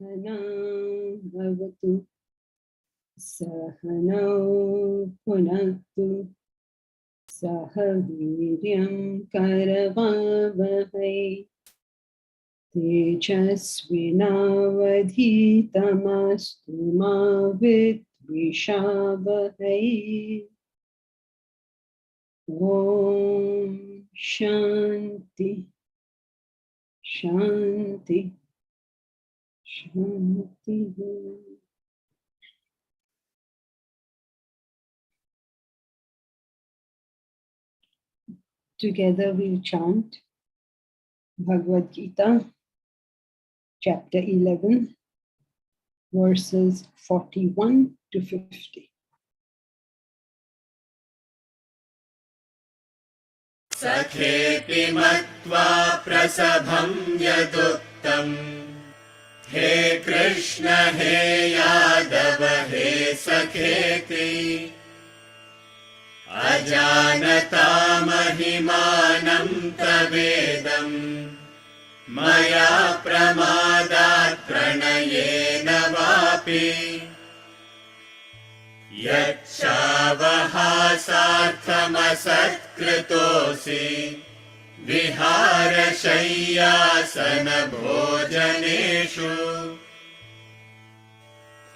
Sahana bhavatu Sahanau punaktu Sahaviryam karavavahai Tejasvinavadhitamastu ma vidvishavahai. Om Shanti Shanti Shanti. Together we'll chant Bhagavad Gita, chapter 11, verses 41 to 50. Sakhepi matva prasabham yaduttam He Krishna He Yadava He Sakheti Ajanata Mahimanam Tavedam Maya Pramadat Pranayena Vapi Yachavahasarthamasatkrutosi Viharashayyasana bhojaneshu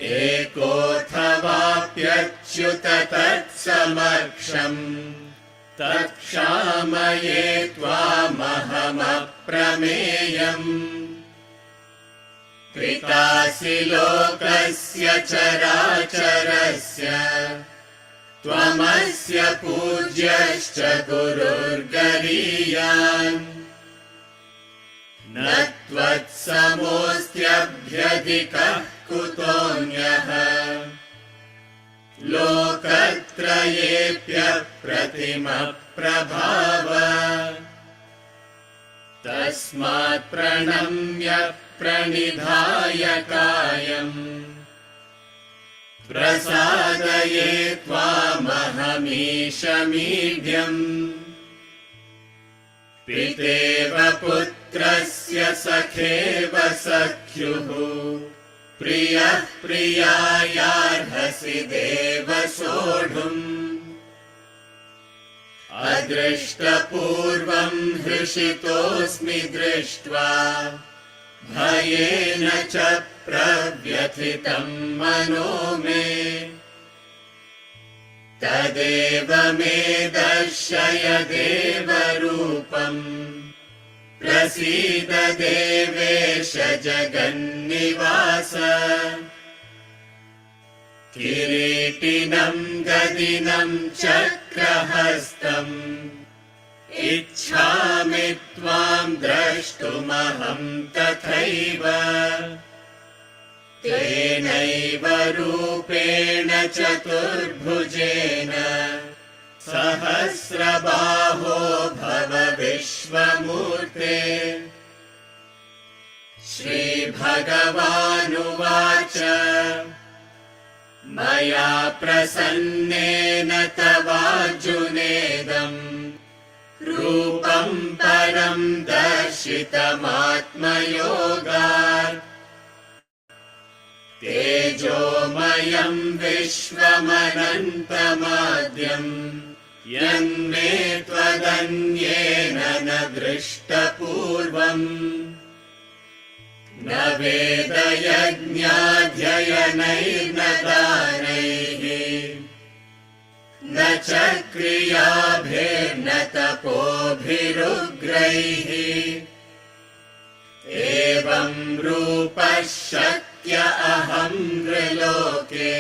Ekothavapyachyuta tatsamarksham Tatshamaye tvamahamaprameyam Pitasi lokasya characharasya Tvamasya pudyascha gururgariyan Natvatsamostyabhyadikah kutonyaha Lokatrayepya pratima prabhava Tasmat pranamya pranidhaya kayam Prasadaye tvamahamishamidhyam Piteva पुत्रस्य सखेव सख्युः प्रियः प्रियायार्हसि देव सोढुम् अदृष्टपूर्वं हृषितोऽस्मि दृष्ट्वा भयेन च प्रव्यथितं मनो मे तदेव मे दर्शय देवरूपम् प्रसीद देवेश जगन्निवास किरीटिनं गदिनं चक्रहस्तम् इच्छामि त्वां द्रष्टुमहं तथैव तेनैव रूपेण चतुर्भुजेन सहस्रबाहो भव विश्वमूर्ते श्रीभगवानुवाच मया प्रसन्नेन तवार्जुनेदम् रूपं परं दर्शितमात्मयोगात् तेजोमयं विश्वमनन्तमाद्यम् यन्मे त्वदन्येन न दृष्टपूर्वम् न वेदयज्ञाध्ययनैर्न दानैः न च क्रियाभिर्न तपोभिरुग्रैः एवं रूपः शक्य अहं नृलोके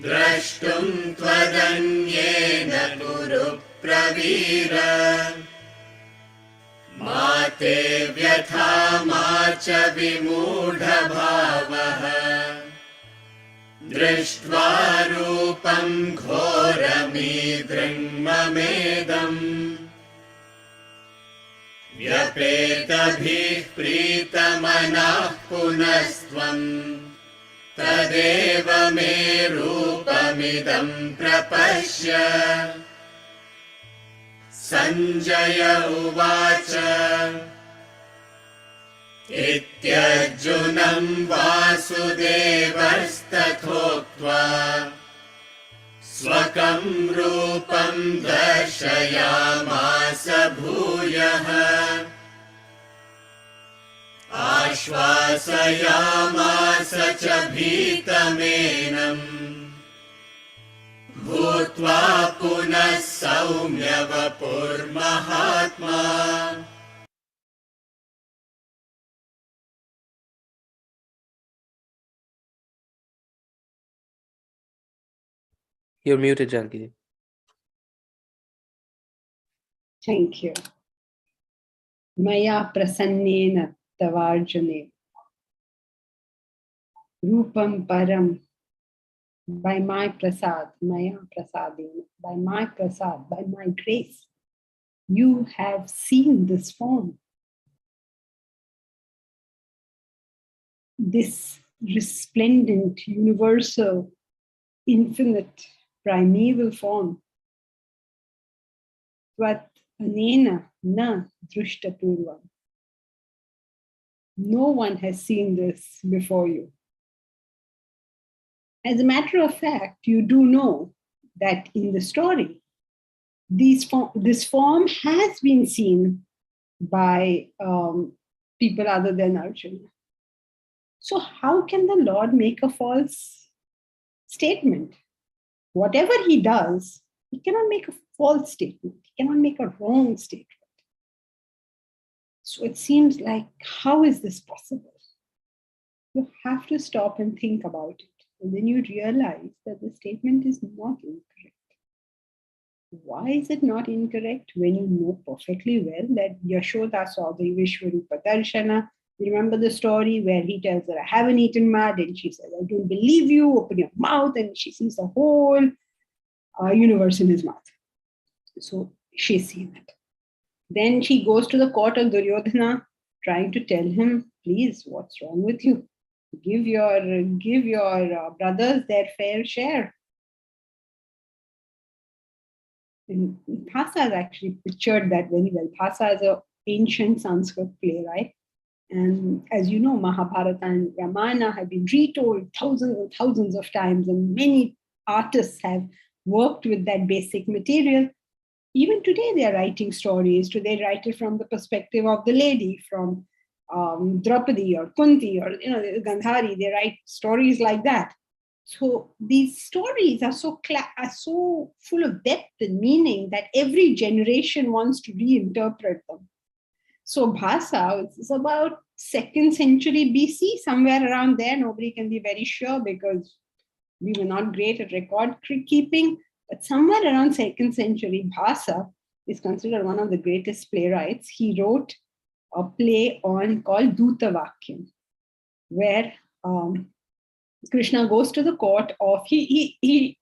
द्रष्टुं त्वदन्येन कुरु प्रवीर मा ते व्यथा मा च विमूढभावः दृष्ट्वा रूपं घोरमीदृङ्ममेदम् व्यपेतभिः प्रीतमनः पुनस्त्वम् तदेव मे रूपमिदं प्रपश्य सञ्जय उवाच इत्यर्जुनं वासुदेवस्तथोक्त्वा स्वकं रूपं दर्शयामास भूयः आश्वासयामास च भीतमेनम् भूत्वा पुनः सौम्य वपुर्महात्मा You're muted, Janki. Thank you. Maya prasannena tavarjane. Rupam param. By my prasad, Maya prasadena. By my prasad, by my grace, you have seen this form. This resplendent, universal, infinite, primeval form. Tvat anena na drushtapurvam. No one has seen this before you. As a matter of fact, you do know that in the story, this form has been seen by people other than Arjuna. So how can the Lord make a false statement? Whatever he does, he cannot make a false statement. He cannot make a wrong statement. So it seems like, how is this possible? You have to stop and think about it. And then you realize that the statement is not incorrect. Why is it not incorrect when you know perfectly well that Yashoda saw the Vishwarupa Darshana? You remember the story where he tells her, I haven't eaten mud, and she says, I don't believe you, open your mouth, and she sees the whole universe in his mouth. So she's seen it. Then she goes to the court of Duryodhana, trying to tell him, please, what's wrong with you? Give your brothers their fair share. And Bhasa has actually pictured that very well. Bhasa is a ancient Sanskrit playwright. And as you know, Mahabharata and Ramayana have been retold thousands and thousands of times, and many artists have worked with that basic material. Even today, they are writing stories. Today, write it from the perspective of the lady, from Draupadi or Kunti or Gandhari. They write stories like that. So these stories are so full of depth and meaning that every generation wants to reinterpret them. So Bhasa is about 2nd century BC, somewhere around there. Nobody can be very sure because we were not great at record keeping. But somewhere around 2nd century, Bhasa is considered one of the greatest playwrights. He wrote a play called Dutavakyam, where Krishna goes to the court of, he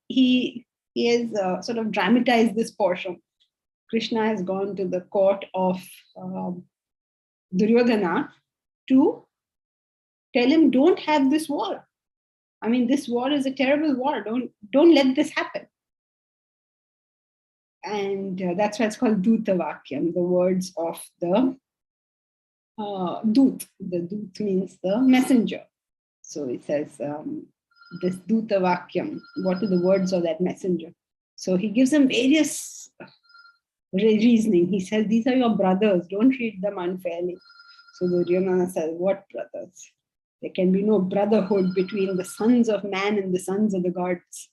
has sort of dramatized this portion. Krishna has gone to the court of Duryodhana to tell him, don't have this war. I mean, this war is a terrible war. Don't let this happen. And that's why it's called Dutavakyam, the words of the Dut. The Dut means the messenger. So it says, this Dutavakyam, what are the words of that messenger? So he gives them various reasoning. He says, these are your brothers, don't treat them unfairly. So Duryodhana says, what brothers? There can be no brotherhood between the sons of man and the sons of the gods.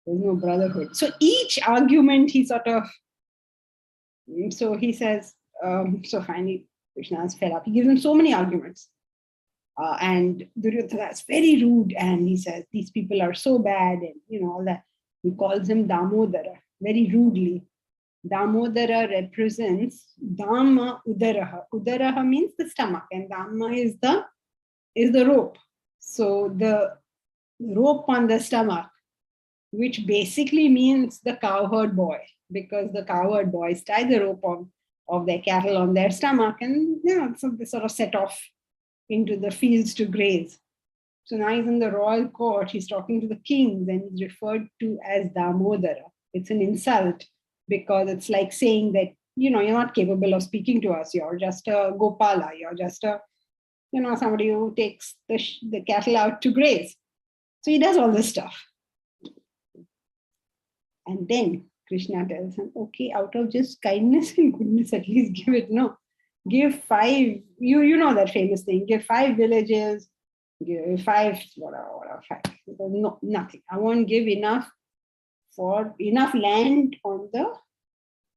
There's no brotherhood. So each argument he sort of, so he says, so finally Krishna is fed up. He gives him so many arguments. And Duryodhana is very rude, and he says, these people are so bad, and all that. He calls him Damodara, very rudely. Damodara represents Dhamma Udaraha. Udaraha means the stomach, and Dhamma is the rope. So the rope on the stomach, which basically means the cowherd boy, because the cowherd boys tie the rope of their cattle on their stomach, and so they sort of set off into the fields to graze. So now he's in the royal court, he's talking to the king, then he's referred to as Damodara. It's an insult because it's like saying that, you're not capable of speaking to us. You're just a Gopala. You're just a, somebody who takes the cattle out to graze. So he does all this stuff. And then Krishna tells him, okay, out of just kindness and goodness, at least give it, give 5, you know that famous thing, give 5 villages, give 5, whatever, 5. No, nothing. I won't give enough land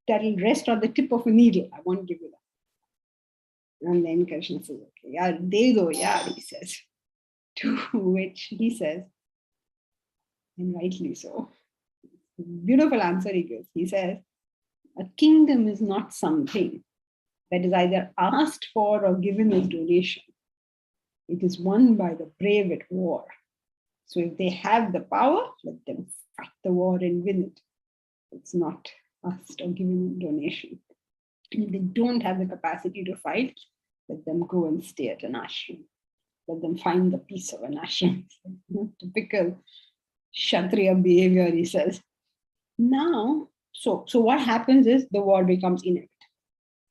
that'll rest on the tip of a needle. I won't give you that. And then Krishna says, okay, yeah, de do, yeah, he says. To which he says, and rightly so, beautiful answer he gives. He says, a kingdom is not something that is either asked for or given as donation. It is won by the brave at war. So if they have the power, let them fight the war and win it. It's not asked or given in donation. And if they don't have the capacity to fight, let them go and stay at an ashram. Let them find the peace of an ashram. Typical Kshatriya behavior, he says. Now, so what happens is the war becomes inevitable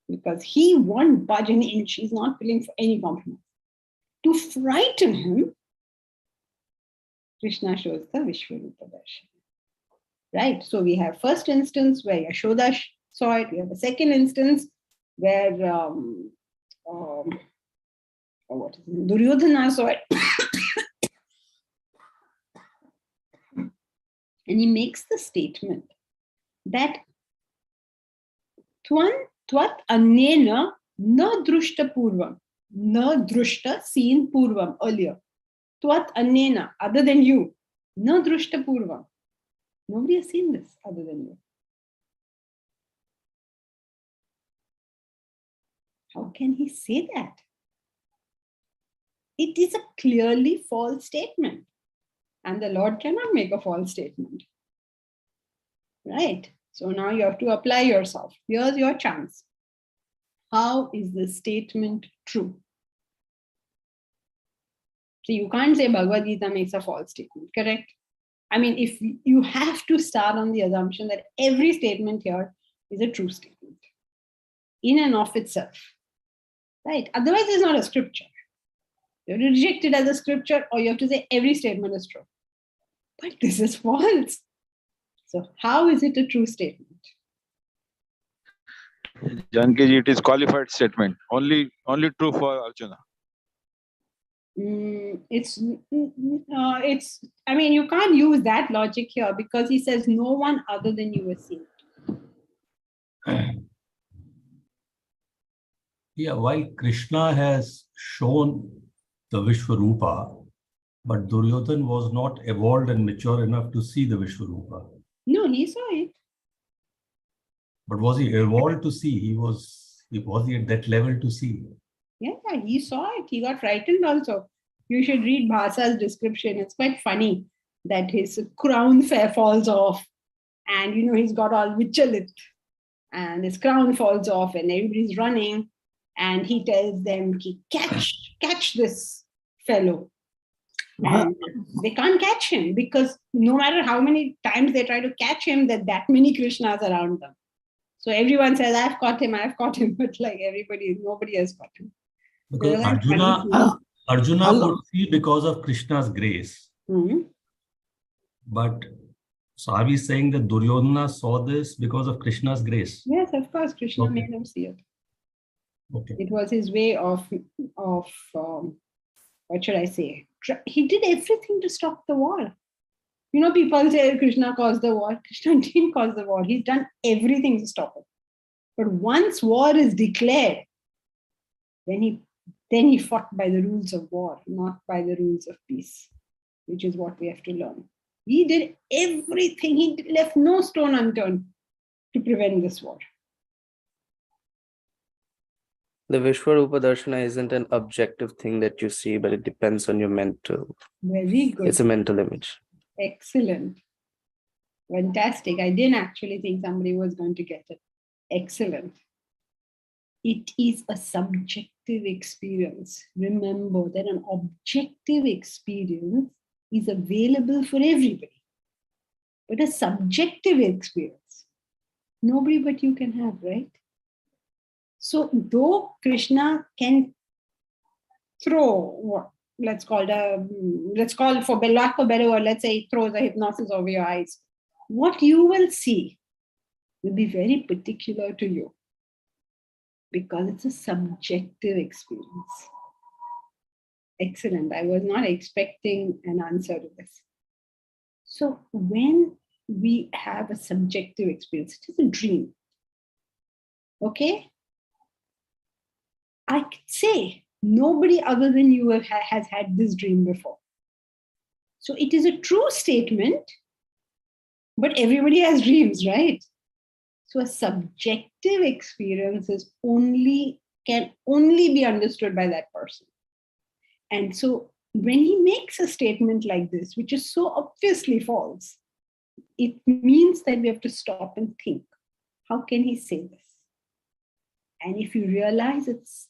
because he won't budge an inch. He's not willing for any compromise. To frighten him, Krishna shows the Vishwarupa Darshan. Right? So we have first instance where Yashoda saw it. We have a second instance where Duryodhana saw it. And he makes the statement that Tvat annena na drushta purvam, na drushta seen purvam earlier. Tvat annena, other than you, na drushta purvam. Nobody has seen this other than you. How can he say that? It is a clearly false statement. And the Lord cannot make a false statement. Right? So now you have to apply yourself. Here's your chance. How is the statement true? So you can't say Bhagavad Gita makes a false statement, correct? I mean, if you have to start on the assumption that every statement here is a true statement. in and of itself. Right? Otherwise, it's not a scripture. You have to reject it as a scripture, or you have to say every statement is true. But this is false. So how is it a true statement? Janki ji, it is qualified statement. Only true for Arjuna. It's, I mean, you can't use that logic here because he says no one other than you has seen it. Yeah, while Krishna has shown the Vishwarupa, but Duryodhan was not evolved and mature enough to see the Vishwarupa. No, he saw it. But was he evolved to see? Was he at that level to see? Yeah, he saw it. He got frightened also. You should read Bhasa's description. It's quite funny that his crown falls off, and he's got all vigilant, and his crown falls off, and everybody's running, and he tells them, catch this fellow. And they can't catch him because no matter how many times they try to catch him, that many Krishnas around them. So everyone says, I've caught him, but like nobody has caught him. Because Arjuna could see because of Krishna's grace. Mm-hmm. But so are we saying that Duryodhana saw this because of Krishna's grace? Yes, of course, Krishna made him see it. Okay. It was his way of what should I say? He did everything to stop the war. People say Krishna caused the war. Krishna didn't cause the war. He's done everything to stop it. But once war is declared, then he fought by the rules of war, not by the rules of peace, which is what we have to learn. He did everything. He left no stone unturned to prevent this war. The Vishwarupa Darshana isn't an objective thing that you see, but it depends on your mental. Very good. It's a mental image. Excellent. Fantastic. I didn't actually think somebody was going to get it. Excellent. It is a subjective experience. Remember that an objective experience is available for everybody. But a subjective experience, nobody but you can have, right? So though Krishna can throw what let's call for lack of a better word, let's say he throws a hypnosis over your eyes, what you will see will be very particular to you because it's a subjective experience. Excellent. I was not expecting an answer to this. So when we have a subjective experience, it is a dream. Okay? I could say nobody other than you has had this dream before. So it is a true statement, but everybody has dreams, right? So a subjective experience can only be understood by that person. And so when he makes a statement like this, which is so obviously false, it means that we have to stop and think, how can he say this? And if you realize it's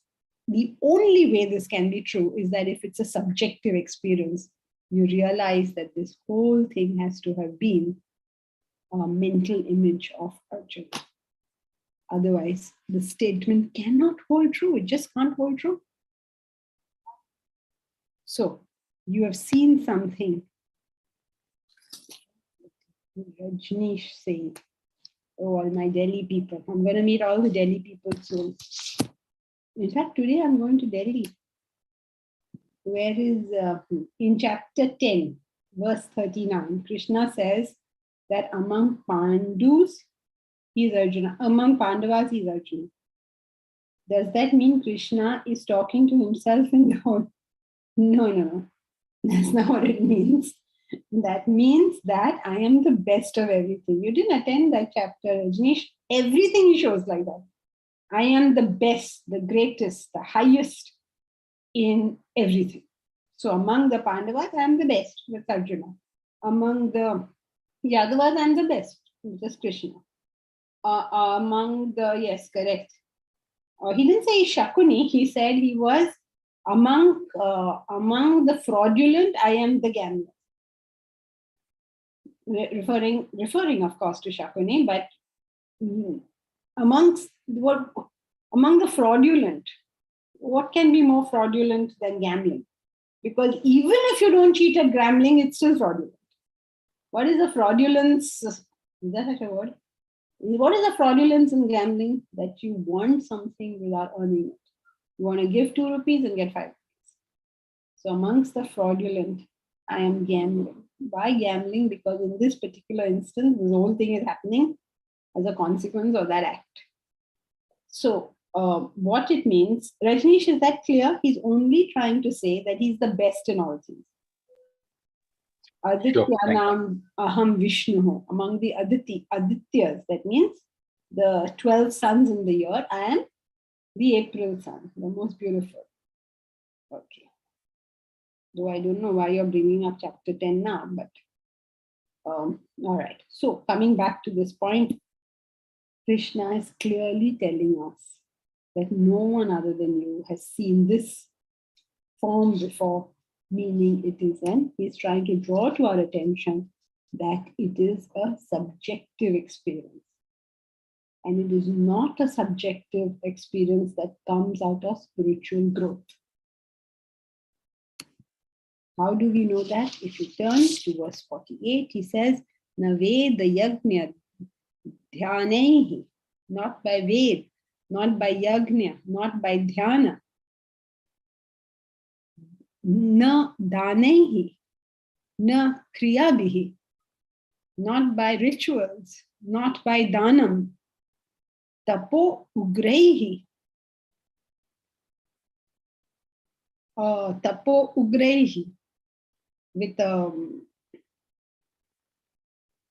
the only way this can be true is that if it's a subjective experience, you realize that this whole thing has to have been a mental image of Arjuna. Otherwise, the statement cannot hold true. It just can't hold true. So, you have seen something. Rajneesh saying, oh, all my Delhi people. I'm going to meet all the Delhi people soon. In fact, today I'm going to Delhi. Where is, in chapter 10, verse 39, Krishna says that among Pandus, he is Arjuna. Among Pandavas, he is Arjuna. Does that mean Krishna is talking to himself in the whole? No. That's not what it means. That means that I am the best of everything. You didn't attend that chapter, Rajneesh. Everything he shows like that. I am the best, the greatest, the highest in everything. So among the Pandavas, I am the best. That's Arjuna. Among the Yadavas, I am the best. Just Krishna. Among the, yes, correct. He didn't say Shakuni. He said he was among the fraudulent, I am the gambler. Referring of course to Shakuni, but amongst what Among the fraudulent, what can be more fraudulent than gambling? Because even if you don't cheat at gambling, it's still fraudulent. What is the fraudulence? Is that such a word? What is the fraudulence in gambling? That you want something without earning it. You want to give 2 rupees and get 5 rupees. So amongst the fraudulent, I am gambling. Why gambling? Because in this particular instance, this whole thing is happening as a consequence of that act. So what it means, Rajneesh, is that clear? He's only trying to say that he's the best in all things. Adityanam aham Vishnu. Among the Adityas, that means the 12 suns in the year, I am the April sun, the most beautiful. Okay. Though I don't know why you're bringing up chapter 10 now, but all right. So coming back to this point, Krishna is clearly telling us that no one other than you has seen this form before, meaning it is he's trying to draw to our attention that it is a subjective experience. And it is not a subjective experience that comes out of spiritual growth. How do we know that? If you turn to verse 48, he says, Naved yagnya dhyanehi, not by Ved, not by yagnya, not by dhyana. Na danehi, na kriyabihi, not by rituals, not by danam. Tapo ugreihi, tapo ugreihi, with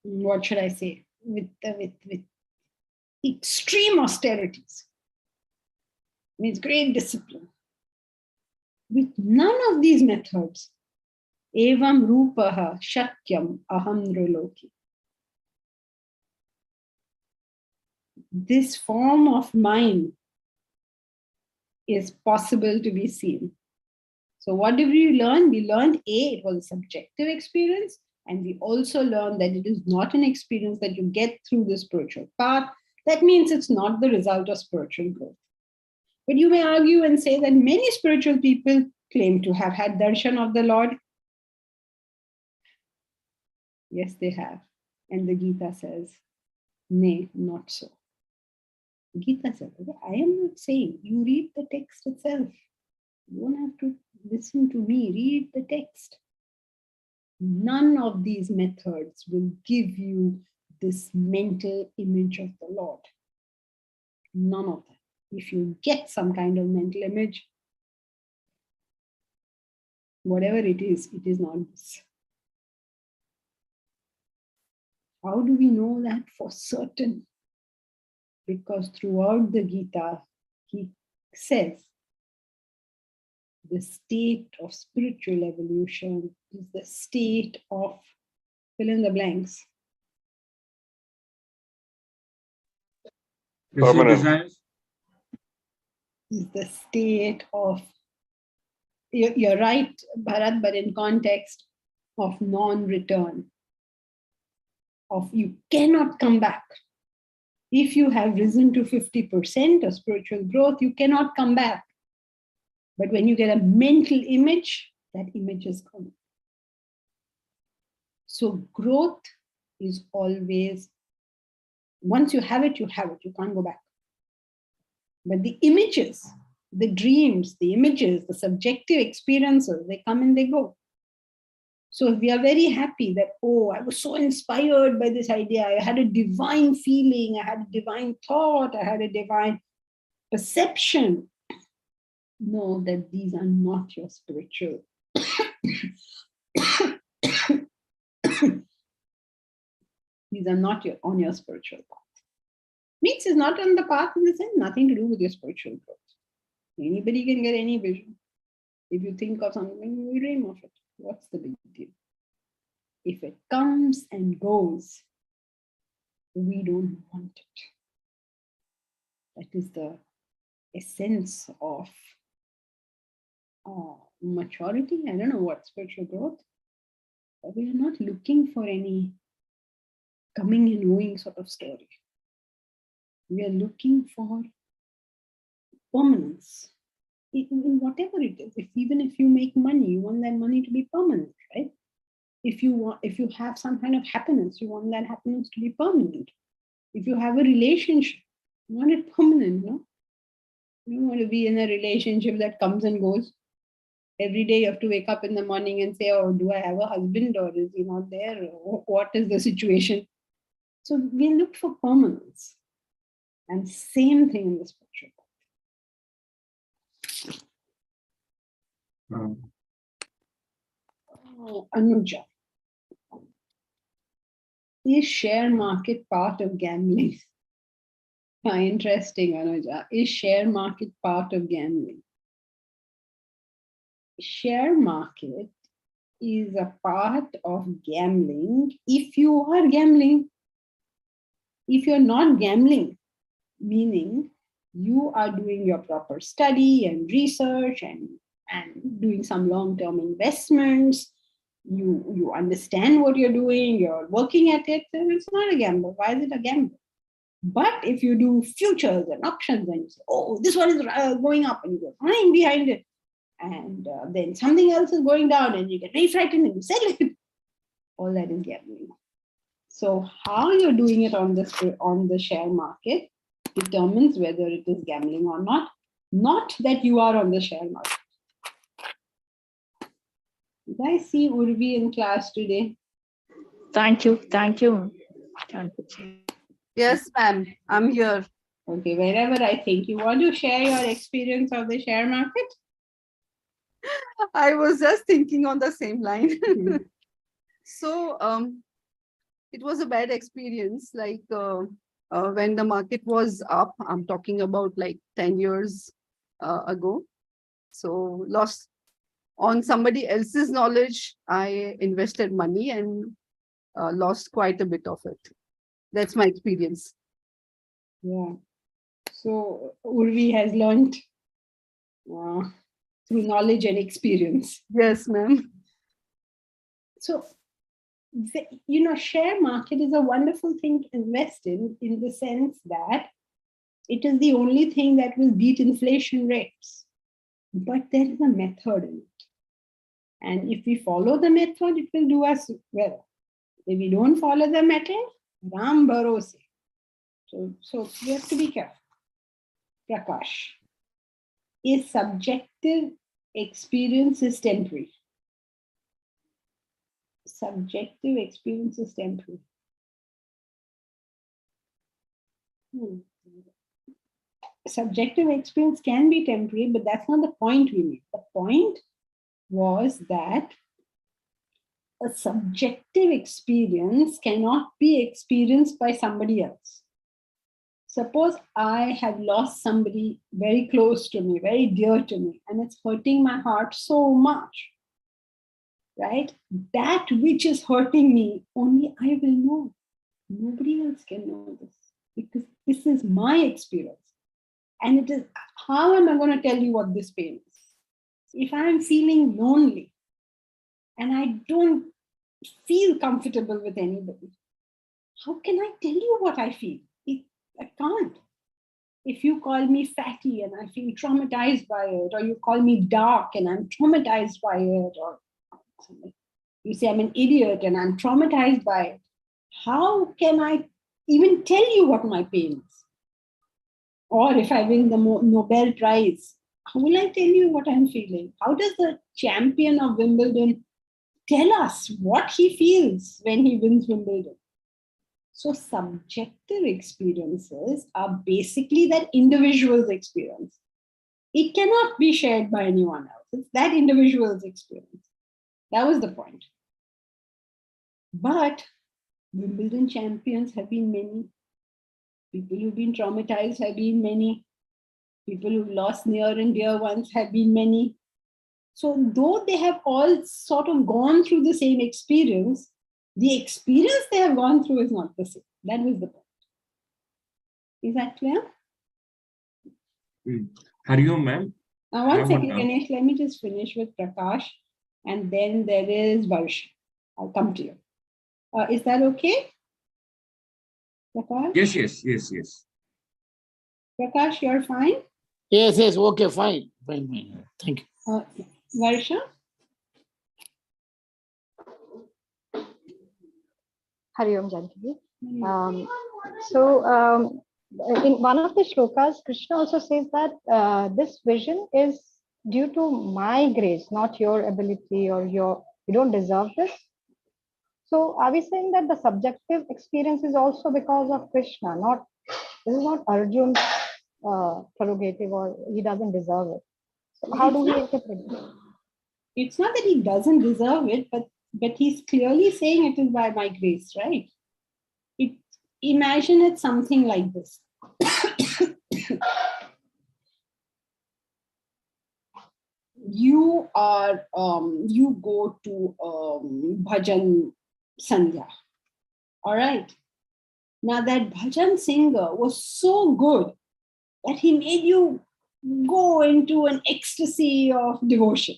what should I say? With extreme austerities, means great discipline. With none of these methods, evam rupaha shakyam aham nriloki. This form of mine is possible to be seen. So what did we learn? We learned it was a subjective experience, and we also learned that it is not an experience that you get through the spiritual path. That means it's not the result of spiritual growth. But you may argue and say that many spiritual people claim to have had darshan of the Lord. Yes, they have. And the Gita says, nay, not so. Gita says, I am not saying, you read the text itself. You don't have to listen to me, read the text. None of these methods will give you this mental image of the Lord. None of them. If you get some kind of mental image, whatever it is not this. How do we know that for certain? Because throughout the Gita, he says the state of spiritual evolution is the state of fill in the blanks. Permanent. Is the state of, you're right, Bharat, but in context of non-return, of you cannot come back. If you have risen to 50% of spiritual growth, you cannot come back. But when you get a mental image, that image is gone. So growth is always, once you have it, you have it. You can't go back. But the images, the dreams, the images, the subjective experiences, they come and they go. So we are very happy that, oh, I was so inspired by this idea. I had a divine feeling. I had a divine thought. I had a divine perception. Know that these are not your spiritual. These are not on your spiritual path. Means is not on the path in the sense, nothing to do with your spiritual growth. Anybody can get any vision. If you think of something, you dream of it. What's the big deal? If it comes and goes, we don't want it. That is the essence of maturity. I don't know what spiritual growth. But we are not looking for any coming and going sort of story. We are looking for permanence. In whatever it is, even if you make money, you want that money to be permanent, right? If you have some kind of happiness, you want that happiness to be permanent. If you have a relationship, you want it permanent, no? You don't want to be in a relationship that comes and goes. Every day you have to wake up in the morning and say, oh, do I have a husband or is he not there? Or what is the situation? So we look for permanence. And same thing in the spiritual path. Anuja. Is share market part of gambling? Interesting, Anuja. Is share market part of gambling? Share market is a part of gambling if you are gambling. If you're not gambling, meaning you are doing your proper study and research and doing some long-term investments, you understand what you're doing, you're working at it, then it's not a gamble. Why is it a gamble? But if you do futures and options and you say, oh, this one is going up, and you go running behind it, and then something else is going down and you get very frightened and you sell it, all that is gambling. So how you're doing it on the share market determines whether it is gambling or not that you are on the share market. Did I see Urvi in class today? Thank you. Thank you. Thank you. Yes, ma'am. I'm here. Okay, wherever I think. You want to share your experience of the share market? I was just thinking on the same line. So it was a bad experience. Like when the market was up, I'm talking about like 10 years ago. So lost on somebody else's knowledge. I invested money and lost quite a bit of it. That's my experience. Yeah. So Urvi has learned through knowledge and experience. Yes, ma'am. So, share market is a wonderful thing to invest in the sense that it is the only thing that will beat inflation rates. But there is a method in it. And if we follow the method, it will do us well. If we don't follow the method, Ram Bharose. So we have to be careful. Prakash. Is subjective experience is temporary? Subjective experience is temporary. Subjective experience can be temporary, but that's not the point we made. The point was that a subjective experience cannot be experienced by somebody else. Suppose I have lost somebody very close to me, very dear to me, and it's hurting my heart so much, right? That which is hurting me, only I will know. Nobody else can know this because this is my experience. And it is, how am I going to tell you what this pain is? If I'm feeling lonely and I don't feel comfortable with anybody, how can I tell you what I feel? I can't. If you call me fatty and I feel traumatized by it, or you call me dark and I'm traumatized by it, or you say I'm an idiot and I'm traumatized by it, how can I even tell you what my pain is? Or if I win the Nobel Prize, how will I tell you what I'm feeling? How does the champion of Wimbledon tell us what he feels when he wins Wimbledon? So subjective experiences are basically that individual's experience. It cannot be shared by anyone else. It's that individual's experience. That was the point. But Wimbledon champions have been many. People who've been traumatized have been many. People who've lost near and dear ones have been many. So though they have all sort of gone through the same experience, the experience they have gone through is not the same. That was the point. Is that clear? Hari Om, ma'am. Now, one second, Ganesh, let me just finish with Prakash. And then there is Varsha. I'll come to you. Is that okay? Prakash? Yes. Prakash, you're fine? Yes, yes, okay, fine. Fine. Thank you. Varsha? Hari Om Janki. So in one of the shlokas, Krishna also says that this vision is due to my grace, not your ability or you don't deserve this. So are we saying that the subjective experience is also because of Krishna, this is not Arjun's prerogative or he doesn't deserve it. So how do we interpret it? It's not that he doesn't deserve it, but he's clearly saying it is by my grace, right? Imagine it's something like this. You go to bhajan sandhya. All right. Now that bhajan singer was so good that he made you go into an ecstasy of devotion.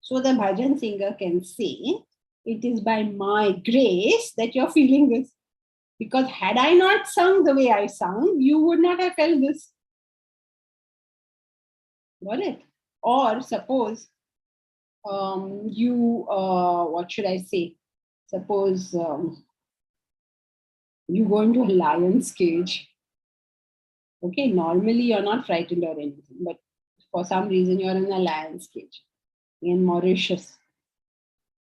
So the bhajan singer can say, it is by my grace that you're feeling this. Because had I not sung the way I sung, you would not have felt this. Got it? Or suppose what should I say? Suppose you go into a lion's cage. Okay, normally you're not frightened or anything, but for some reason you're in a lion's cage. In Mauritius,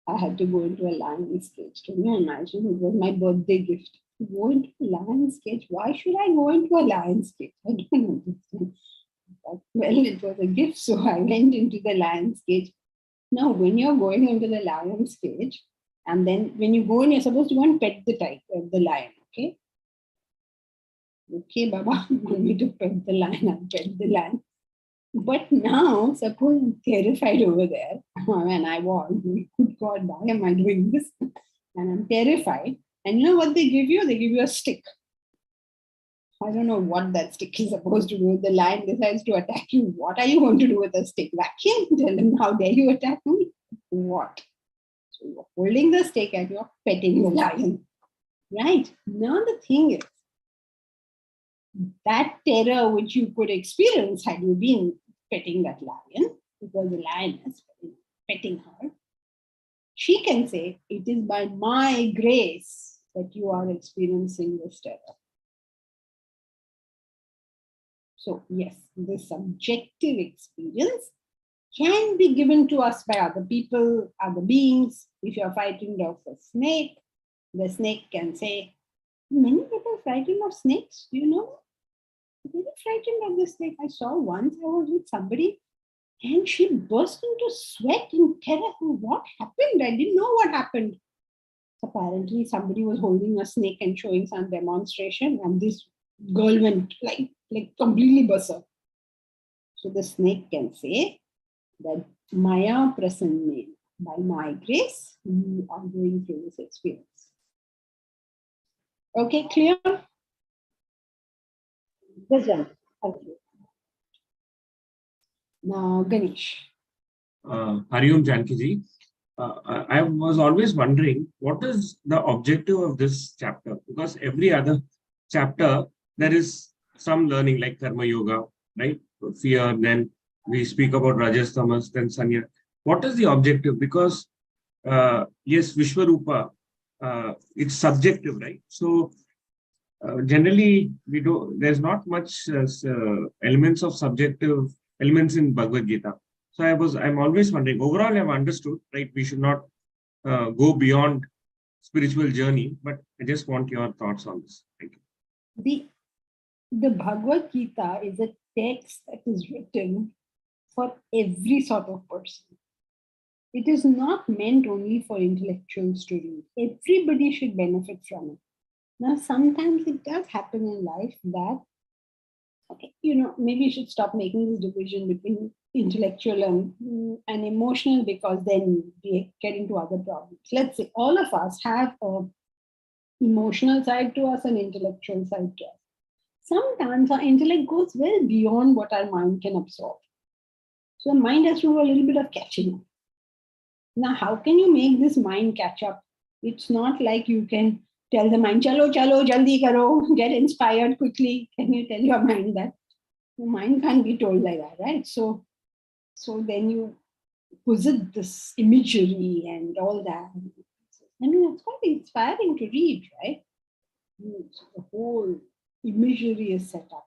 I had to go into a lion's cage. Can you imagine? It was my birthday gift. Go into a lion's cage. Why should I go into a lion's cage? I don't understand. But, well, it was a gift, so I went into the lion's cage. Now, when you're going into the lion's cage, and then when you go in, you're supposed to go and pet the lion, okay? Okay, Baba, you want me to pet the lion, I'll pet the lion. But now, suppose I'm terrified over there, and I was, good God, why am I doing this? And I'm terrified. And you know what they give you? They give you a stick. I don't know what that stick is supposed to do. The lion decides to attack you. What are you going to do with a stick? Vacuum? Tell him, how dare you attack me? What? So you're holding the stick and you're petting the lion. Right? Now the thing is, that terror which you could experience had you been petting that lion, because the lion is petting her, she can say, it is by my grace that you are experiencing this terror. So yes, this subjective experience can be given to us by other people, other beings. If you're frightened of a snake, the snake can say, many people are frightened of snakes. Do you know? Very frightened of the snake. I saw once, I was with somebody and she burst into sweat in terror. What happened? I didn't know what happened. Apparently, somebody was holding a snake and showing some demonstration, and this girl went like completely berserk. So the snake can say that Maya prasanne, by my grace, you are going through this experience. Okay, clear? Yes, Jan. Thank you. Now, Ganesh. Hari Om Janki ji. I was always wondering, what is the objective of this chapter? Because every other chapter, there is some learning like Karma Yoga, right? Fear, then we speak about Rajas, Tamas, then Sanya. What is the objective? Because, yes, Vishwarupa, it's subjective, right? So, generally, there's not much elements of subjective elements in Bhagavad Gita. So I'm always wondering, overall I've understood, right? We should not go beyond spiritual journey, but I just want your thoughts on this. Thank you. The Bhagavad Gita is a text that is written for every sort of person. It is not meant only for intellectuals to read. Everybody should benefit from it. Now, sometimes it does happen in life that, maybe you should stop making this division between intellectual and emotional, because then we get into other problems. Let's say all of us have an emotional side to us and intellectual side to us. Sometimes our intellect goes well beyond what our mind can absorb. So the mind has to do a little bit of catching up. Now, how can you make this mind catch up? It's not like you can tell the mind, chalo, jaldi karo, get inspired quickly. Can you tell your mind that? Your mind can't be told like that, right? So then you posit this imagery and all that. I mean, it's quite inspiring to read, right? The whole imagery is set up.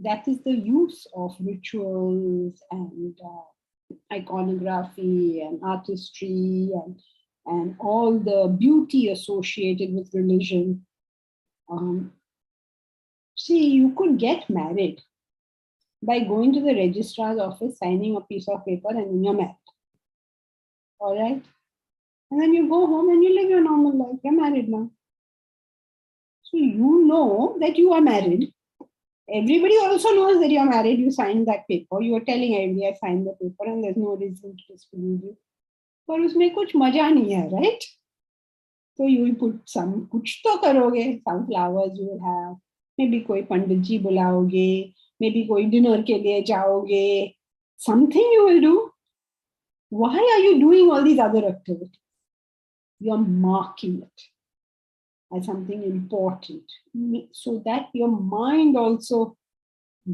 That is the use of rituals and iconography and artistry and all the beauty associated with religion. See, you could get married by going to the registrar's office, signing a piece of paper, and then you're married. All right? And then you go home and you live your normal life. You're married now. So you know that you are married. Everybody also knows that you're married. You signed that paper. You are telling everybody I signed the paper and there's no reason to disbelieve you. But उसमें कुछ मजा नहीं है, right? So you will put some, कुछ तो करोगे, some flowers you will have. Maybe कोई पंडित जी बुलाओगे, maybe कोई dinner के लिए जाओगे. Something you will do. Why are you doing all these other activities? You're marking it as something important so that your mind also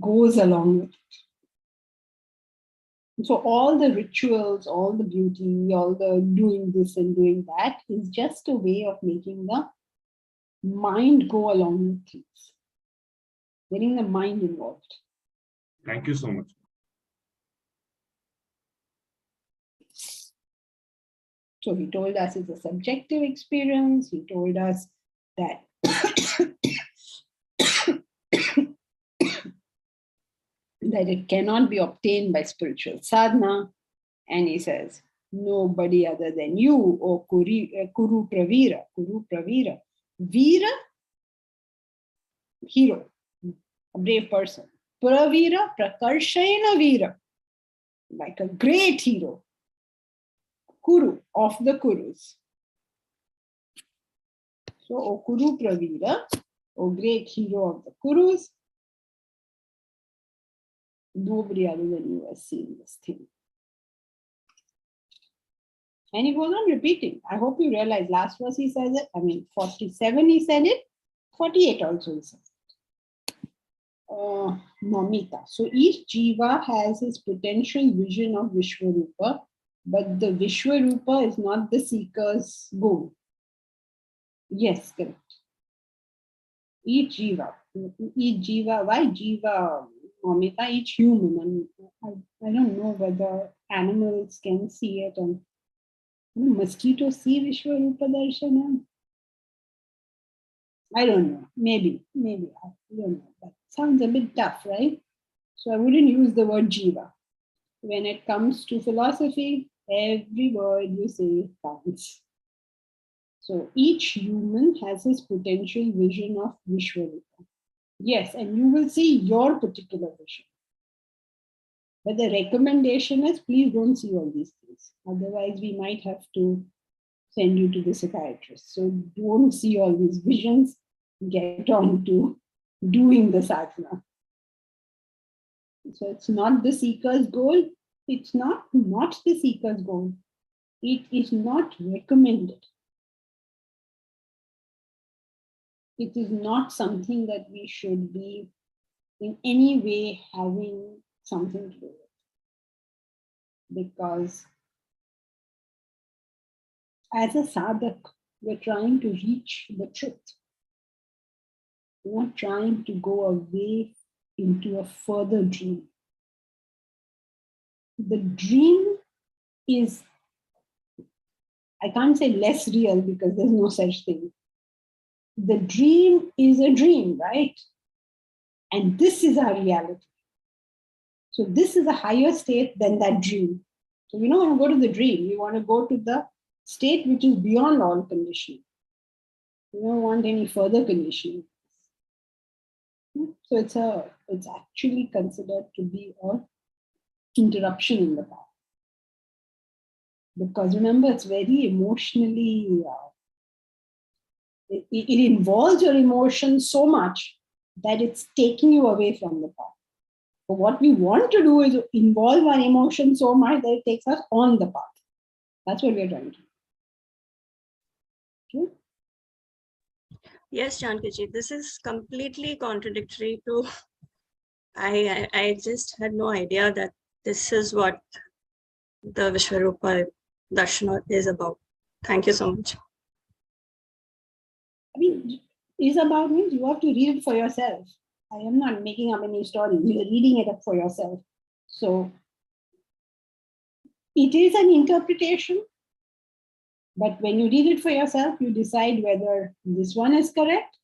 goes along with it. So all the rituals, all the beauty, all the doing this and doing that is just a way of making the mind go along with things, getting the mind involved. Thank you so much. So he told us it's a subjective experience. He told us that that it cannot be obtained by spiritual sadhana. And he says, nobody other than you, O Kuru Pravira. Kuru Pravira. Veera, hero, a brave person. Pravira, Prakarshayana Veera, like a great hero. Kuru, of the Kurus. So, O Kuru Pravira, O great hero of the Kurus, nobody other than you has seen this thing. And he goes on repeating. I hope you realize last verse he says it. I mean, 47 he said it, 48 also he says it. Mamita. So each jiva has his potential vision of Vishwarupa, but the Vishwarupa is not the seeker's goal. Yes, correct. Each jiva, why jiva, Mamita? Each human, and I don't know whether animals can see it, and mosquitoes see Vishwarupa Darshanam. I don't know, maybe, I don't know, but sounds a bit tough, right? So I wouldn't use the word jiva. When it comes to philosophy, every word you say counts. So each human has his potential vision of Vishwarupa. Yes, and you will see your particular vision. But the recommendation is please don't see all these things. Otherwise, we might have to send you to the psychiatrist. So don't see all these visions. Get on to doing the sadhana. So it's not the seeker's goal. It's not the seeker's goal. It is not recommended. It is not something that we should be in any way having something to do with. Because as a sadhak, we're trying to reach the truth. We're not trying to go away into a further dream. The dream is, I can't say less real because there's no such thing. The dream is a dream, right? And this is our reality. So this is a higher state than that dream. So we don't want to go to the dream. We want to go to the state which is beyond all conditioning. We don't want any further conditioning. So it's actually considered to be an interruption in the path. Because remember, it's very emotionally, it involves your emotions so much that it's taking you away from the path. But what we want to do is involve our emotions so much that it takes us on the path. That's what we're trying to do. Okay? Yes, Jankaji, this is completely contradictory to I just had no idea that this is what the Vishwarupa Darshana is about. Thank you so much. I mean, is about means you have to read it for yourself. I am not making up any story. You are reading it up for yourself. So it is an interpretation, but when you read it for yourself, you decide whether this one is correct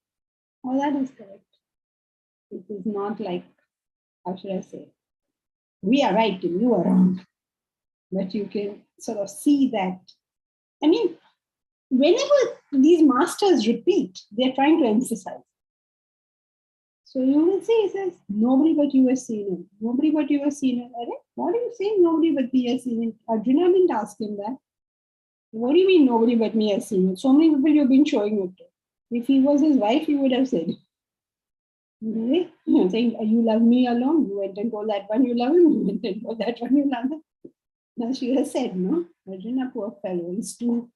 or that is correct. It is not like, how should I say, we are right and you are wrong. But you can sort of see that. I mean, whenever these masters repeat, they're trying to emphasize. So you will see, it says, nobody but you has seen it. Nobody but you has seen it. What are you saying, nobody but me has seen it? Arjuna didn't ask him that. What do you mean, nobody but me has seen it? So many people you've been showing it to. If he was his wife, he would have said, really? You're saying, you love me alone. You went and told that one you love him. You went and told that one you love him. Now she has said, no, Arjuna, poor fellow, is too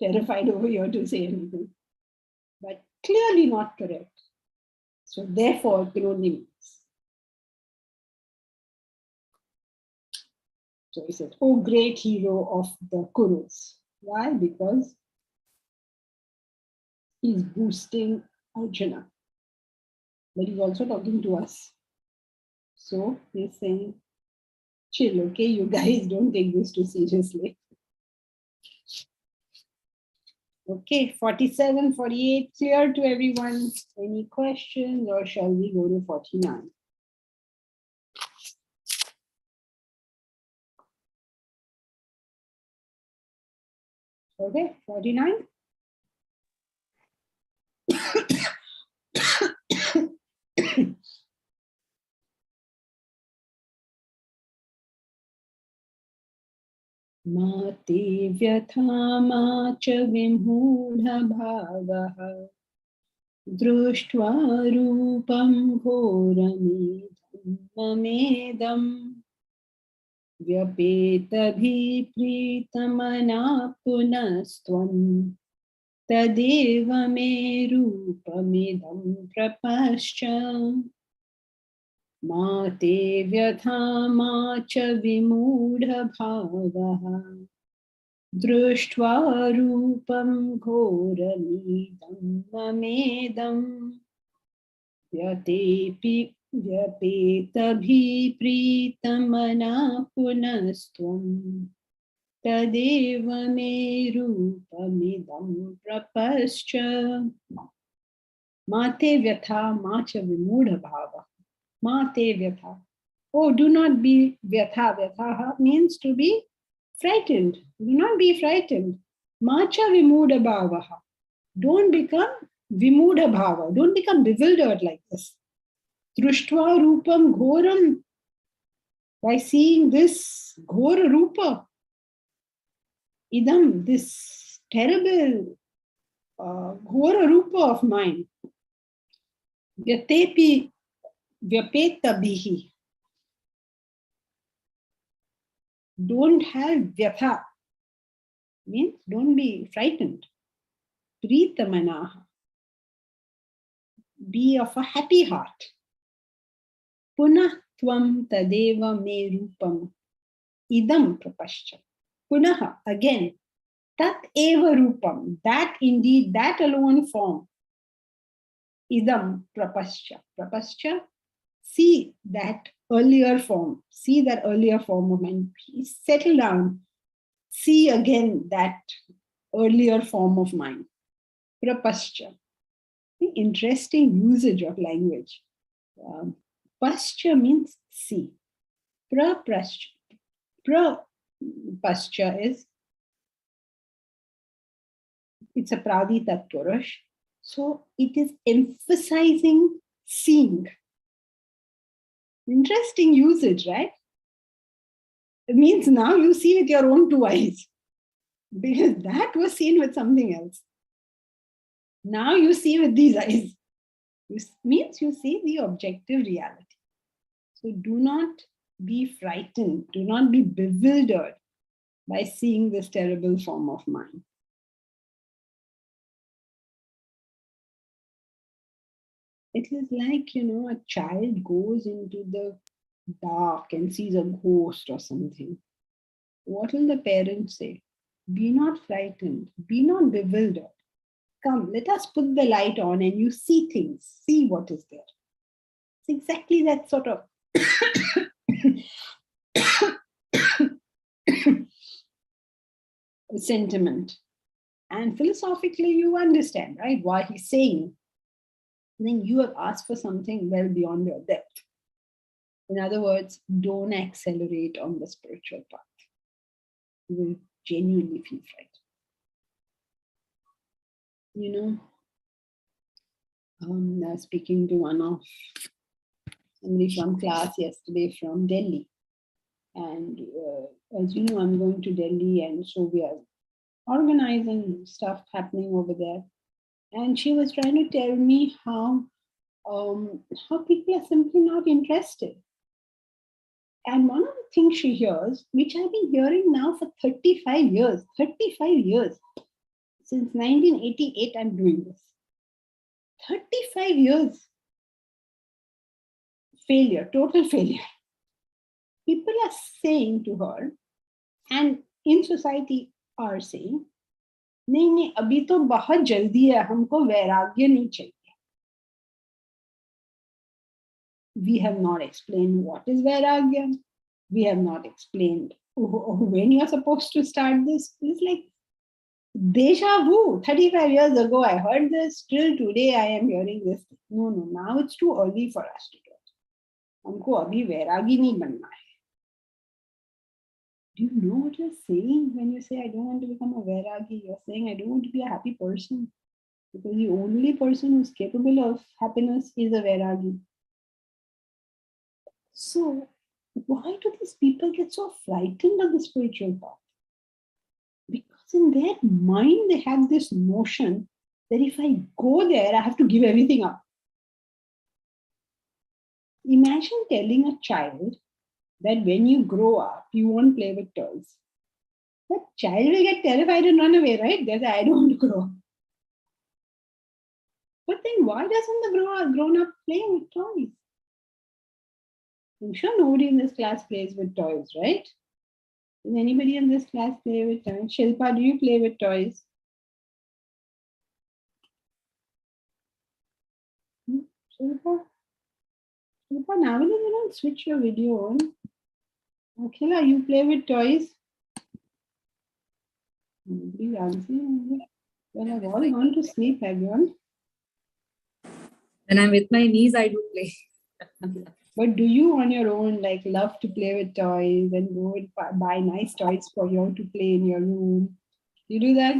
terrified over here to say anything. But clearly not correct. So therefore, it can only mean. So he says, oh great hero of the Kurus. Why? Because he's boosting Arjuna. But he's also talking to us. So he's saying, chill, okay, you guys don't take this too seriously. Okay, 47, 48, clear to everyone. Any questions or shall we go to 49? Okay, 49. Mate vyatha macha vimudha bhavaha društva rupam ghoramidham mamedam vyapetadhi pritamana punastvam tadeva me rupamidam prapascha Mate vyatha macha vimudha bhavaha društva rupam ghoramidam mamedam vyapetadhi pritamana punastvam tadeva me rupamidam prapascha Mate vyatha macha vimudha bhavaha Mate vyatha. Oh, do not be vyatha. Vyatha means to be frightened. Do not be frightened. Macha vimudha bhavaha. Don't become vimudha bhava. Don't become bewildered like this. Društva rupam ghoram. By seeing this ghora rupa, idam, this terrible ghora rupa of mine, vyatepi vyapeta bihi. Don't have vyatha. Means don't be frightened. Pritamanaha. Be of a happy heart. Punah tvam tadeva me rupam idam prapascha. Punaha, again. Tat eva rupam. That indeed, that alone form. Idam prapascha. Prapascha. See that earlier form. See that earlier form of mind. Settle down. See again that earlier form of mind. Prapascha. Interesting usage of language. Pascha means see. Prapascha is, it's a pradita purush. So it is emphasizing seeing. Interesting usage, right? It means now you see with your own two eyes. Because that was seen with something else. Now you see with these eyes. It means you see the objective reality. So do not be frightened. Do not be bewildered by seeing this terrible form of mind. It is like, a child goes into the dark and sees a ghost or something. What will the parents say? Be not frightened, be not bewildered. Come, let us put the light on and you see things, see what is there. It's exactly that sort of sentiment. And philosophically, you understand, right, why he's saying. Then you have asked for something well beyond your depth. In other words, don't accelerate on the spiritual path. You will genuinely feel frightened. I was speaking to somebody from class yesterday from Delhi. And as you know, I'm going to Delhi, and so we are organizing stuff happening over there. And she was trying to tell me how people are simply not interested. And one of the things she hears, which I've been hearing now for 35 years, since 1988, I'm doing this. 35 years. Failure, total failure. People are saying to her, and in society are saying, नहीं, अभी तो बहुत जल्दी है, हमको वैराग्य नहीं चाहिए. We have not explained what is vairagya. We have not explained when you are supposed to start this. It's like deja vu. 35 years ago, I heard this. Till today, I am hearing this. No, now it's too early for us to do it. हमको अभी वैरागी नहीं बनना है. Do you know what you're saying when you say, I don't want to become a vairagi? You're saying, I don't want to be a happy person. Because the only person who's capable of happiness is a vairagi. So, why do these people get so frightened of the spiritual path? Because in their mind, they have this notion that if I go there, I have to give everything up. Imagine telling a child that when you grow up, you won't play with toys. That child will get terrified and run away, right? They'll say, I don't want to grow up. But then why doesn't the grown up play with toys? I'm sure nobody in this class plays with toys, right? Does anybody in this class play with toys? Shilpa, do you play with toys? Shilpa, nowadays you don't switch your video on. Akhila, you play with toys? Nobody's answering. Well, I've all gone to sleep, have you all? When I'm with my niece, I do play. But do you on your own love to play with toys and go and buy nice toys for you to play in your room? You do that?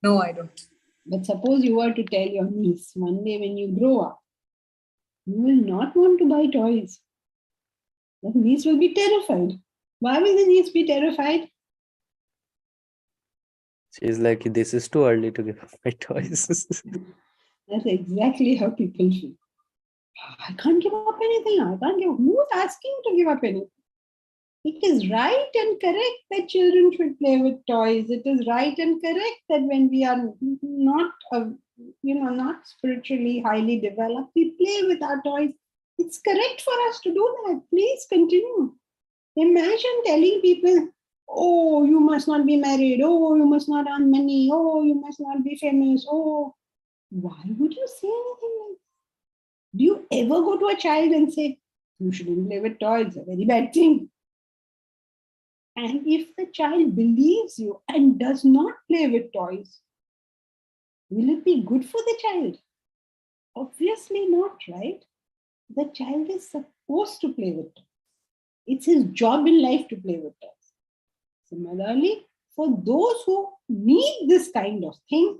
No, I don't. But suppose you were to tell your niece one day when you grow up, you will not want to buy toys. The niece will be terrified. Why will the niece be terrified? She's like, this is too early to give up my toys. That's exactly how people feel. I can't give up anything. Who's asking to give up anything? It is right and correct that children should play with toys. It is right and correct that when we are not spiritually highly developed, we play with our toys. It's correct for us to do that. Please continue. Imagine telling people, oh, you must not be married. Oh, you must not earn money. Oh, you must not be famous. Oh, why would you say anything like that? Do you ever go to a child and say, you shouldn't play with toys, it's a very bad thing? And if the child believes you and does not play with toys, will it be good for the child? Obviously not, right? The child is supposed to play with toys. It's his job in life to play with toys. Similarly, for those who need this kind of thing,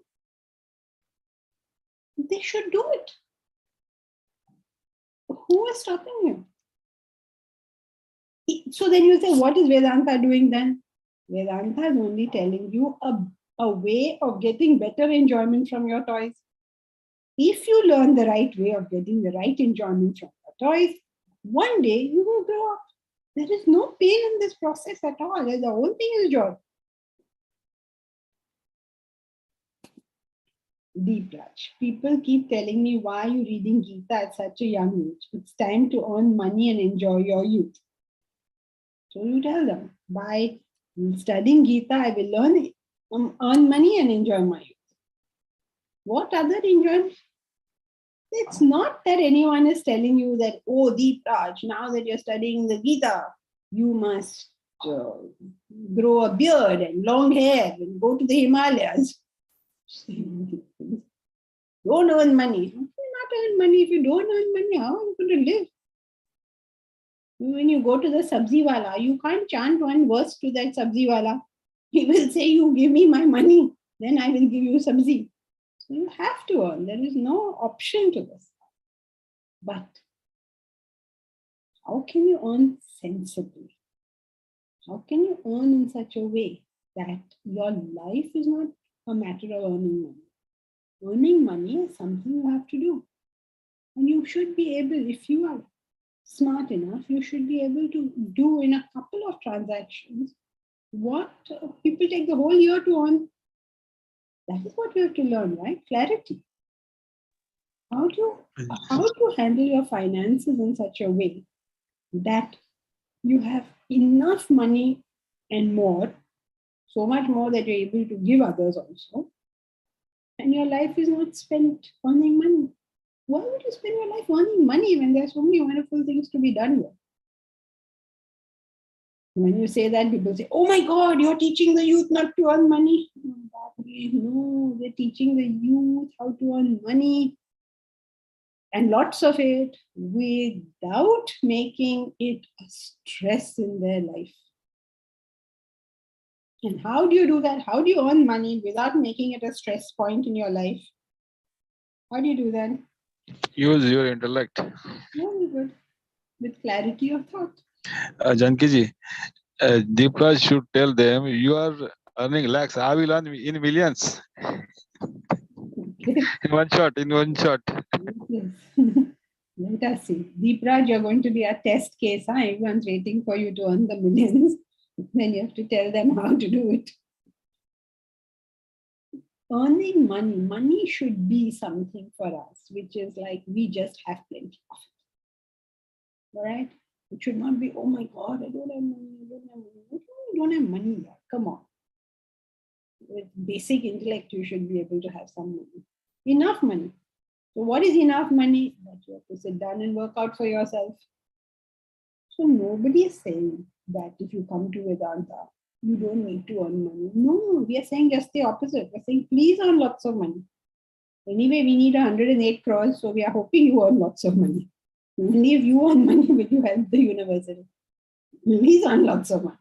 they should do it. Who is stopping you? So then you say, what is Vedanta doing then? Vedanta is only telling you a way of getting better enjoyment from your toys. If you learn the right way of getting the right enjoyment from your toys, one day you will grow up. There is no pain in this process at all. The whole thing is joy. Deep Raj, people keep telling me, why are you reading Gita at such a young age? It's time to earn money and enjoy your youth. So you tell them, by studying Gita, I will earn money and enjoy my youth. What other enjoyment? It's not that anyone is telling you that, oh, Deep Raj, now that you're studying the Gita, you must grow a beard and long hair and go to the Himalayas. Don't earn money. You not earn money. If you don't earn money, how are you going to live? When you go to the sabzi wala, you can't chant one verse to that sabzi wala. He will say, you give me my money, then I will give you sabzi. So you have to earn. There is no option to this. But how can you earn sensibly? How can you earn in such a way that your life is not a matter of earning money? Earning money is something you have to do. And you should be able, if you are smart enough, you should be able to do in a couple of transactions what people take the whole year to earn. That is what you have to learn, right? Clarity. How to handle your finances in such a way that you have enough money and more, so much more that you're able to give others also, and your life is not spent earning money. Why would you spend your life earning money when there are so many wonderful things to be done here? When you say that, people say, oh my God, you're teaching the youth not to earn money. No, they're teaching the youth how to earn money, and lots of it, without making it a stress in their life. And how do you do that? How do you earn money without making it a stress point in your life? How do you do that? Use your intellect. Very good. With clarity of thought. Janki ji, Deep Raj should tell them, you are earning lakhs, I will earn in millions. Okay. In one shot. Yes. Let us see. Deep Raj, you're going to be a test case. Huh? Everyone's waiting for you to earn the millions. Then you have to tell them how to do it. Earning money should be something for us, which is like we just have plenty of it. All right? It should not be, oh my God, I don't have money. You don't have money yet. Come on. With basic intellect, you should be able to have some money. Enough money. So what is enough money? That you have to sit down and work out for yourself. So nobody is saying that if you come to Vedanta, you don't need to earn money. No, we are saying just the opposite. We're saying, please earn lots of money. Anyway, we need 108 crores, so we are hoping you earn lots of money. Only if you earn money will you help the university. Please earn lots of money.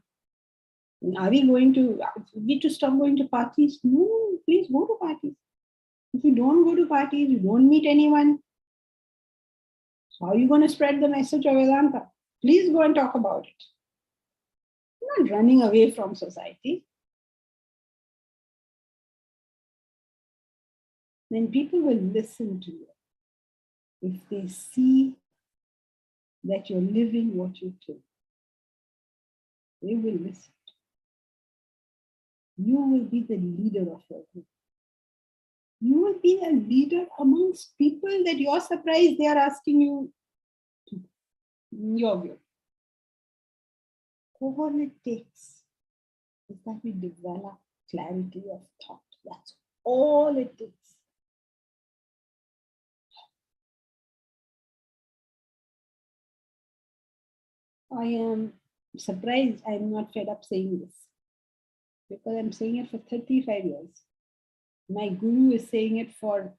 Are we to stop going to parties? No, please go to parties. If you don't go to parties, you don't meet anyone, how are you going to spread the message of Vedanta? Please go and talk about it. You're not running away from society. Then people will listen to you if they see that you're living what you do. They will listen. You will be the leader of your group. You will be a leader amongst people that you're surprised they are asking you your view. All it takes is that we develop clarity of thought. That's all it takes. I am surprised I'm not fed up saying this, because I'm saying it for 35 years. My guru is saying it for,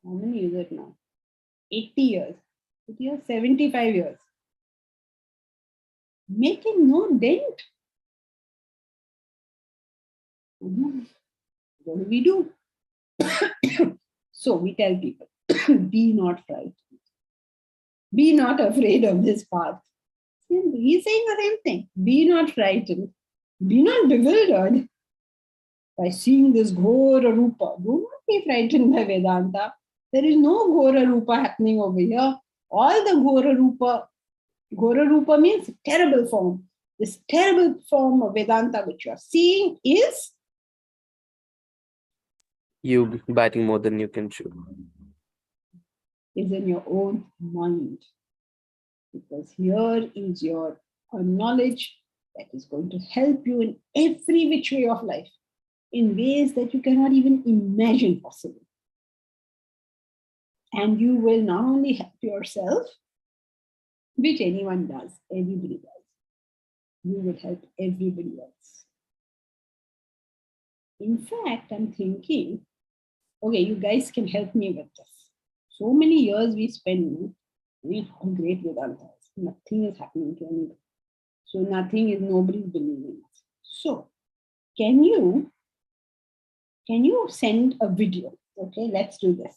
how many years is it now? 80 years. 80 years, 75 years. Making no dent. What do we do? So we tell people, be not frightened. Be not afraid of this path. He's saying the same thing. Be not frightened. Be not bewildered by seeing this Ghora Rupa. Do not be frightened by Vedanta. There is no Ghora Rupa happening over here. All the Ghora Rupa means terrible form. This terrible form of Vedanta which you are seeing is You biting more than you can chew. Is in your own mind. Because here is your knowledge that is going to help you in every which way of life, in ways that you cannot even imagine possible. And you will not only help yourself, which anyone does, everybody does. You will help everybody else. In fact, I'm thinking, okay, you guys can help me with this. So many years we spend, how great Vedanta is. Nothing is happening to anybody. So nobody's believing us. So can you send a video? Okay, let's do this.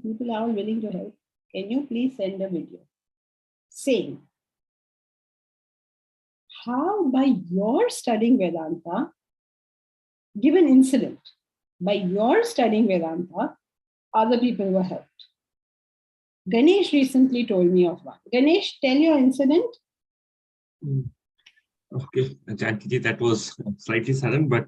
People are all willing to help. Can you please send a video saying how by your studying Vedanta, give an incident, by your studying Vedanta, other people were helped. Ganesh recently told me of one. Ganesh, tell your incident. Okay, Janki, that was slightly sudden, but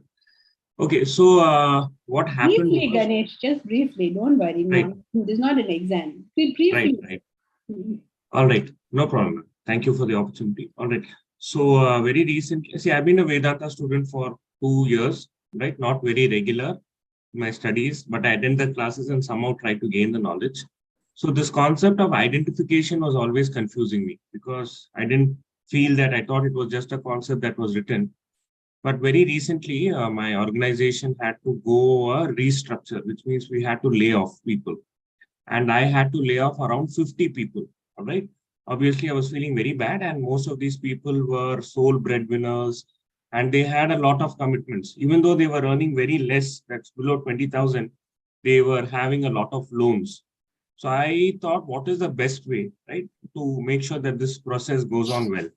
okay. So what happened? Briefly, Ganesh, just briefly. Don't worry. Right. No, this is not an exam. Briefly. Right. All right, no problem. Thank you for the opportunity. All right. So very recently, see, I've been a Vedanta student for 2 years, right? Not very regular in my studies, but I attend the classes and somehow try to gain the knowledge. So this concept of identification was always confusing me because I didn't feel that. I thought it was just a concept that was written. But very recently, my organization had to go a restructure, which means we had to lay off people. And I had to lay off around 50 people, all right? Obviously, I was feeling very bad, and most of these people were sole breadwinners, and they had a lot of commitments. Even though they were earning very less, that's below 20,000, they were having a lot of loans. So I thought, what is the best way, right, to make sure that this process goes on well?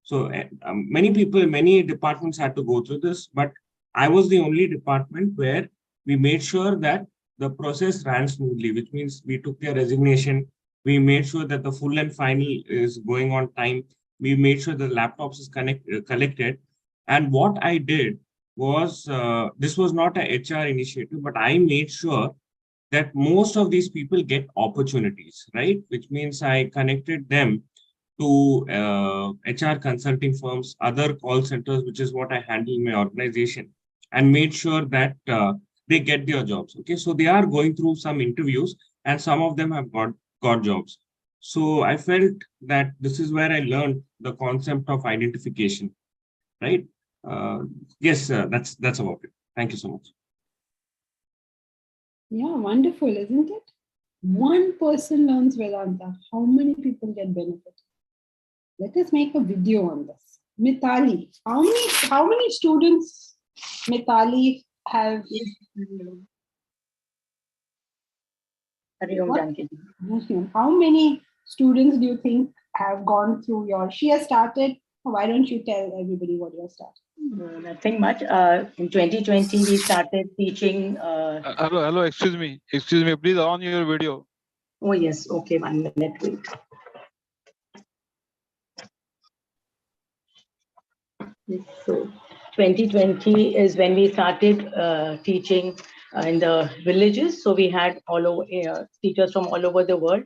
So many departments had to go through this, but I was the only department where we made sure that the process ran smoothly, which means we took their resignation. We made sure that the full and final is going on time. We made sure the laptops is collected. And what I did was, this was not a HR initiative, but I made sure that most of these people get opportunities, right? Which means I connected them to HR consulting firms, other call centers, which is what I handle in my organization, and made sure that they get their jobs. Okay, so they are going through some interviews, and some of them have got jobs. So I felt that this is where I learned the concept of identification, right? Yes, that's about it. Thank you so much. Yeah, wonderful, isn't it? One person learns Vedanta. How many people get benefit? Let us make a video on this. Mithali, how many students, Mithali, have? How many students do you think have gone through your? She has started. Why don't you tell everybody what you have started? Nothing much. In 2020, we started teaching. Hello, excuse me. Please on your video. Oh, yes. Okay, 1 minute. Wait. So 2020 is when we started teaching in the villages. So we had all over teachers from all over the world,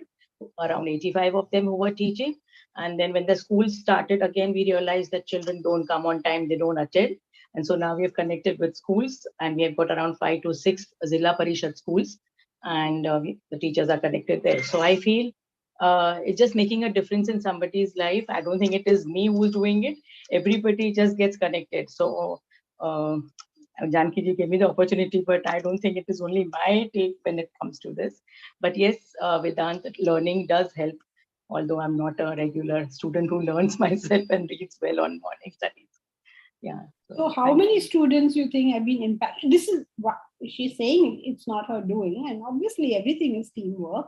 around 85 of them who were teaching. And then when the schools started again, we realized that children don't come on time, they don't attend. And so now we have connected with schools, and we have got around 5 to 6 Zilla Parishad schools, and the teachers are connected there. So I feel it's just making a difference in somebody's life. I don't think it is me who's doing it. Everybody just gets connected. So Janki ji gave me the opportunity, but I don't think it is only my take when it comes to this. But yes, Vedanta learning does help, although I'm not a regular student who learns myself and reads well on morning studies. Yeah. So how many students you think have been impacted? This is what she's saying. It's not her doing, and obviously everything is teamwork.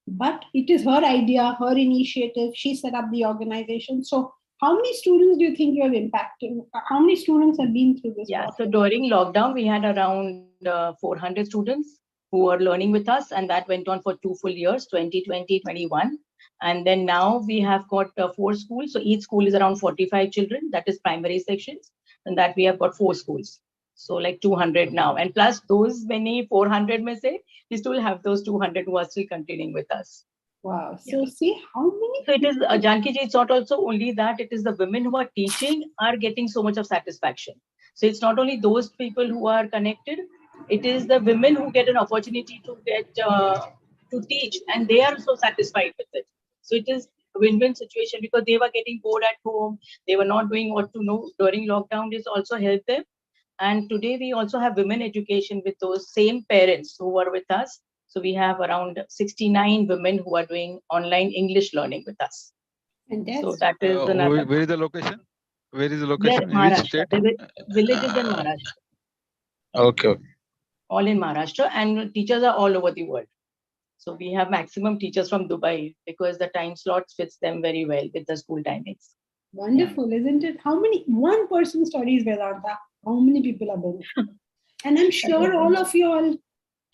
But it is her idea, her initiative. She set up the organization. So how many students do you think you have impacted? How many students have been through this? Yeah, so during lockdown, we had around 400 students who were learning with us, and that went on for 2 full years, 2020, 21. And then now we have got 4 schools. So each school is around 45 children. That is primary sections. And that we have got 4 schools. So like 200 now, and plus those many 400 may say, we still have those 200 who are still continuing with us. Wow. So see how many. So it is, Janki ji, it's not also only that, it is the women who are teaching are getting so much of satisfaction. So it's not only those people who are connected, it is the women who get an opportunity to get to teach, and they are so satisfied with it. So it is a win-win situation, because they were getting bored at home, they were not doing what to know during lockdown. This also helped them. And today we also have women education with those same parents who were with us. So we have around 69 women who are doing online English learning with us. And that's, so that is another. Where is the location? Where is the They're location? In which state? The villages in Maharashtra. Okay, okay. All in Maharashtra, and teachers are all over the world. So we have maximum teachers from Dubai, because the time slots fits them very well with the school timings. wonderful, isn't it? How many, one person studies Vedanta, how many people are benefiting? And I'm sure all of you all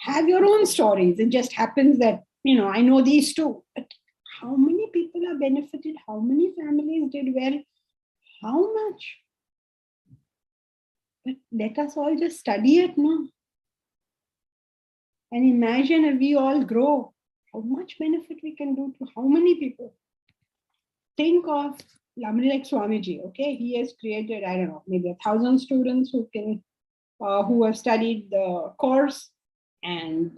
have your own stories. It just happens that, I know these two, but how many people are benefited? How many families did well? How much? But let us all just study it now. And imagine if we all grow, how much benefit we can do to how many people. Think of somebody like Swamiji, okay? He has created, I don't know, maybe 1,000 students who can, who have studied the course, and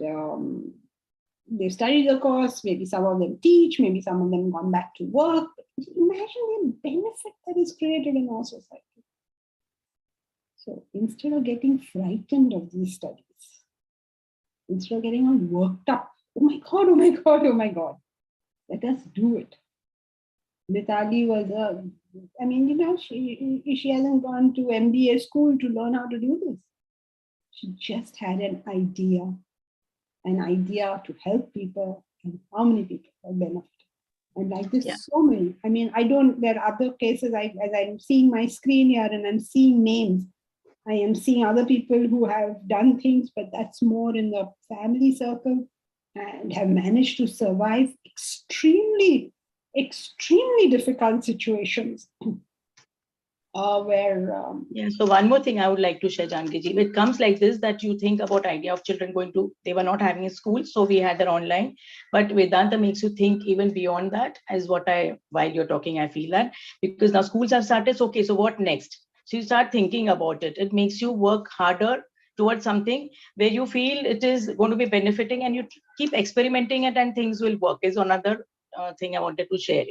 they studied the course. Maybe some of them teach, maybe some of them gone back to work. Imagine the benefit that is created in our society. So instead of getting frightened of these studies, instead of getting all worked up, oh my God, oh my God, oh my God, let us do it. Mitali was she hasn't gone to MBA school to learn how to do this. She just had an idea to help people, and how many people are benefited. And like this, so many. There are other cases, as I'm seeing my screen here and I'm seeing names, I am seeing other people who have done things, but that's more in the family circle, and have managed to survive extremely difficult situations. So one more thing I would like to share, Janki ji. It comes like this, that you think about idea of children they were not having a school, so we had their online. But Vedanta makes you think even beyond that, as while you're talking, I feel that, because now schools have started, so okay, so what next? So you start thinking about it. It makes you work harder towards something where you feel it is going to be benefiting, and you keep experimenting it, and things will work. Is another thing I wanted to share,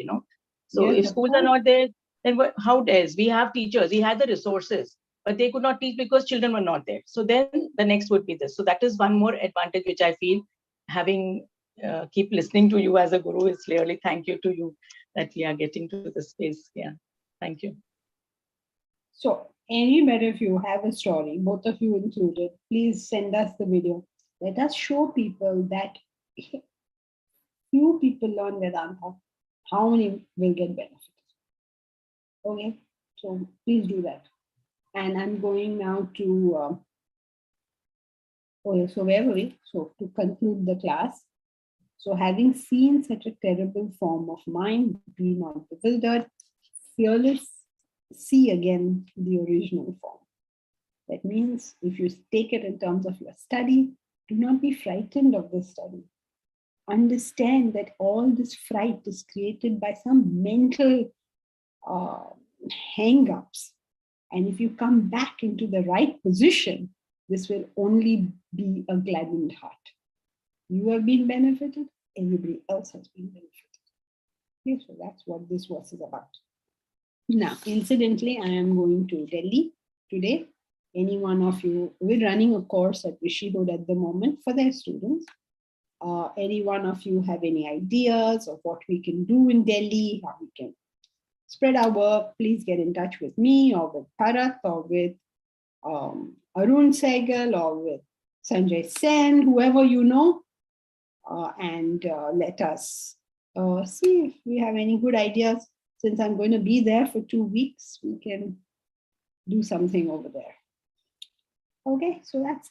So if schools are not there, then how does? We have teachers, we had the resources, but they could not teach because children were not there. So then the next would be this. So that is one more advantage which I feel, having keep listening to you as a guru, is clearly thank you to you that we are getting to this space. Yeah, thank you. So anybody of you have a story, both of you included, please send us the video. Let us show people that few people learn Vedanta, how many will get benefit. Okay, so please do that. And I'm going now to, so where were we? So to conclude the class. So having seen such a terrible form of mind, be not bewildered, fearless, see again the original form. That means if you take it in terms of your study, do not be frightened of the study. Understand that all this fright is created by some mental hang-ups. And if you come back into the right position, this will only be a gladdened heart. You have been benefited, everybody else has been benefited. Okay, so that's what this verse is about. Now, incidentally, I am going to Delhi today. Any one of you, we're running a course at Rishihood at the moment for their students. Any one of you have any ideas of what we can do in Delhi, how we can spread our work, please get in touch with me or with Bharat or with Arun Sehgal or with Sanjay Sen, whoever you know, and let us see if we have any good ideas. Since I'm going to be there for 2 weeks, we can do something over there. Okay, so that's it.